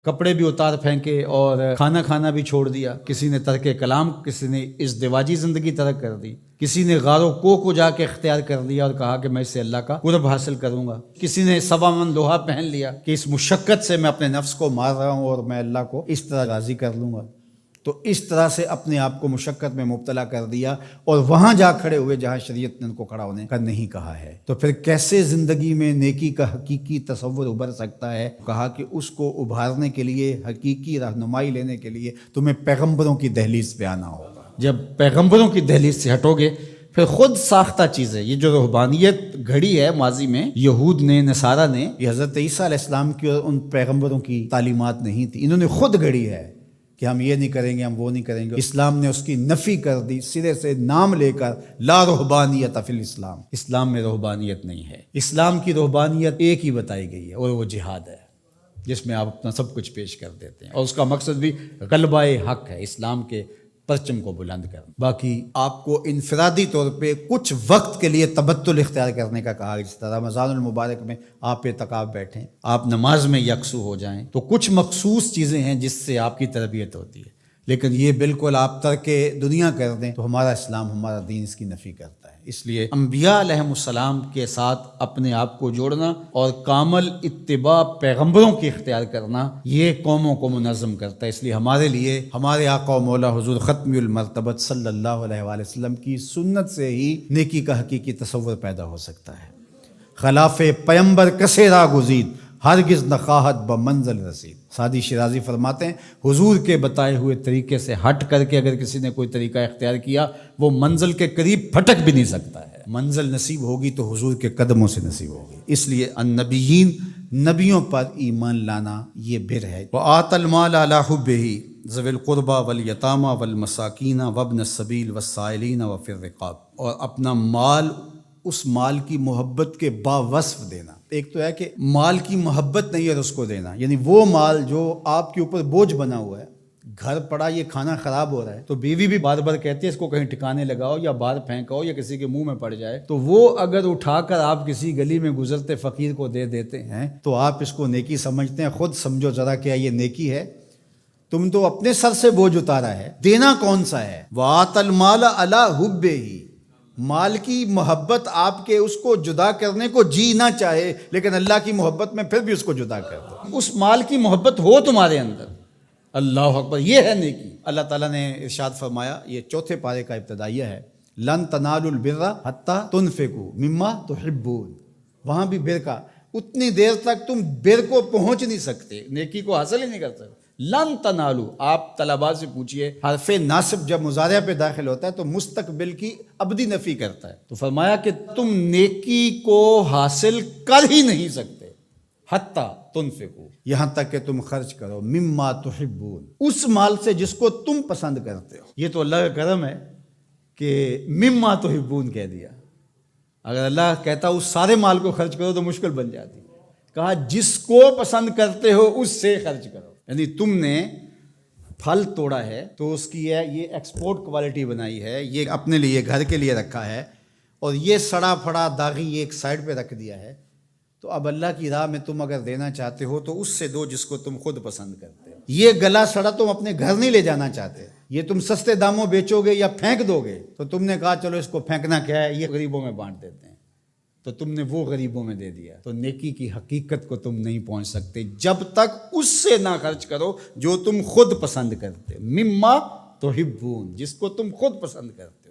کپڑے بھی اتار پھینکے اور کھانا کھانا بھی چھوڑ دیا، کسی نے ترک کلام، کسی نے ازدواجی زندگی ترک کر دی، کسی نے غار و کوہ کو جا کے اختیار کر لیا اور کہا کہ میں اس سے اللہ کا قرب حاصل کروں گا، کسی نے 1.25 من لوہا پہن لیا کہ اس مشقت سے میں اپنے نفس کو مار رہا ہوں اور میں اللہ کو اس طرح راضی کر لوں گا۔ تو اس طرح سے اپنے آپ کو مشقت میں مبتلا کر دیا اور وہاں جا کھڑے ہوئے جہاں شریعت نے ان کو کھڑا ہونے کا نہیں کہا ہے۔ تو پھر کیسے زندگی میں نیکی کا حقیقی تصور ابھر سکتا ہے؟ کہا کہ اس کو ابھارنے کے لیے، حقیقی رہنمائی لینے کے لیے تمہیں پیغمبروں کی دہلیز پہ آنا ہوگا۔ جب پیغمبروں کی دہلیز سے ہٹو گے پھر خود ساختہ چیزیں، یہ جو روحانیت گھڑی ہے ماضی میں یہود نے، نصارہ نے، یہ حضرت عیسیٰ علیہ السلام کی اور ان پیغمبروں کی تعلیمات نہیں تھی، انہوں نے خود گھڑی ہے کہ ہم یہ نہیں کریں گے، ہم وہ نہیں کریں گے۔ اسلام نے اس کی نفی کر دی، سرے سے نام لے کر، لا رہبانیت فی الاسلام، اسلام میں رہبانیت نہیں ہے۔ اسلام کی رہبانیت ایک ہی بتائی گئی ہے اور وہ جہاد ہے، جس میں آپ اپنا سب کچھ پیش کر دیتے ہیں، اور اس کا مقصد بھی غلبہ حق ہے، اسلام کے پرچم کو بلند کرنا۔ باقی آپ کو انفرادی طور پہ کچھ وقت کے لیے تبتل اختیار کرنے کا کہا، جس طرح رمضان المبارک میں آپ اعتکاف بیٹھیں، آپ نماز میں یکسو ہو جائیں، تو کچھ مخصوص چیزیں ہیں جس سے آپ کی تربیت ہوتی ہے، لیکن یہ بالکل آپ ترک دنیا کر دیں تو ہمارا اسلام، ہمارا دین اس کی نفی کرتا ہے۔ اس لیے انبیاء علیہ السلام کے ساتھ اپنے آپ کو جوڑنا اور کامل اتباع پیغمبروں کی اختیار کرنا، یہ قوموں کو منظم کرتا ہے۔ اس لیے ہمارے لیے ہمارے آقا و مولا حضور ختم المرتبت صلی اللہ علیہ وآلہ وسلم کی سنت سے ہی نیکی کا حقیقی تصور پیدا ہو سکتا ہے۔ خلاف پیمبر کسے را گزید، ہرگز نخواہت بمنزل رسید۔ سعدی شیرازی فرماتے ہیں حضور کے بتائے ہوئے طریقے سے ہٹ کر کے اگر کسی نے کوئی طریقہ اختیار کیا، وہ منزل کے قریب پھٹک بھی نہیں سکتا ہے۔ منزل نصیب ہوگی تو حضور کے قدموں سے نصیب ہوگی۔ اس لیے النبیین، نبیوں پر ایمان لانا یہ بر ہے۔ وآت المال علی حبہ ذوی القربى والیتامى والمساکین وابن السبیل والسائلین وفی الرقاب، اور اپنا مال، اس مال کی محبت کے باوصف دینا۔ ایک تو ہے کہ مال کی محبت نہیں ہے اس کو دینا، یعنی وہ مال جو آپ کے اوپر بوجھ بنا ہوا ہے، گھر پڑا یہ کھانا خراب ہو رہا ہے تو بیوی بھی بار بار کہتی ہے اس کو کہیں ٹھکانے لگاؤ یا باہر پھینکاؤ یا کسی کے منہ میں پڑ جائے، تو وہ اگر اٹھا کر آپ کسی گلی میں گزرتے فقیر کو دے دیتے ہیں تو آپ اس کو نیکی سمجھتے ہیں۔ خود سمجھو ذرا کیا یہ نیکی ہے؟ تم تو اپنے سر سے بوجھ اتارا ہے، دینا کون سا ہے؟ وَآتَ الْمَالَ عَلَى حُبِّهِ، مال کی محبت آپ کے اس کو جدا کرنے کو جی نہ چاہے، لیکن اللہ کی محبت میں پھر بھی اس کو جدا کر دو۔ اس مال کی محبت ہو تمہارے اندر، اللہ اکبر، یہ ہے نیکی۔ اللہ تعالیٰ نے ارشاد فرمایا، یہ 4 پارے کا ابتدائیہ ہے، لن تنالوا البر حتی تنفقوا مما تحبون۔ وہاں بھی بر کا، اتنی دیر تک تم بر کو پہنچ نہیں سکتے، نیکی کو حاصل ہی نہیں کر سکتے۔ لن تنالو، آپ طلباء سے پوچھئے، حرف ناصب جب مضارع پہ داخل ہوتا ہے تو مستقبل کی ابدی نفی کرتا ہے، تو فرمایا کہ تم نیکی کو حاصل کر ہی نہیں سکتے حتی تنفقو، یہاں تک کہ تم خرچ کرو، مما تحبون، اس مال سے جس کو تم پسند کرتے ہو۔ یہ تو اللہ کا کرم ہے کہ مما تحبون کہہ دیا، اگر اللہ کہتا اس سارے مال کو خرچ کرو تو مشکل بن جاتی، کہا جس کو پسند کرتے ہو اس سے خرچ کرو۔ یعنی تم نے پھل توڑا ہے تو اس کی یہ ایکسپورٹ کوالٹی بنائی ہے، یہ اپنے لیے گھر کے لیے رکھا ہے، اور یہ سڑا پھڑا داغی یہ ایک سائڈ پہ رکھ دیا ہے، تو اب اللہ کی راہ میں تم اگر دینا چاہتے ہو تو اس سے دو جس کو تم خود پسند کرتے ہو۔ یہ گلا سڑا تم اپنے گھر نہیں لے جانا چاہتے، یہ تم سستے داموں بیچو گے یا پھینک دو گے، تو تم نے کہا چلو اس کو پھینکنا کیا ہے، یہ غریبوں میں بانٹ دیتے ہیں، تو تم نے وہ غریبوں میں دے دیا۔ تو نیکی کی حقیقت کو تم نہیں پہنچ سکتے جب تک اس سے نہ خرچ کرو جو تم خود پسند کرتے، مما تحبون، جس کو تم خود پسند کرتے۔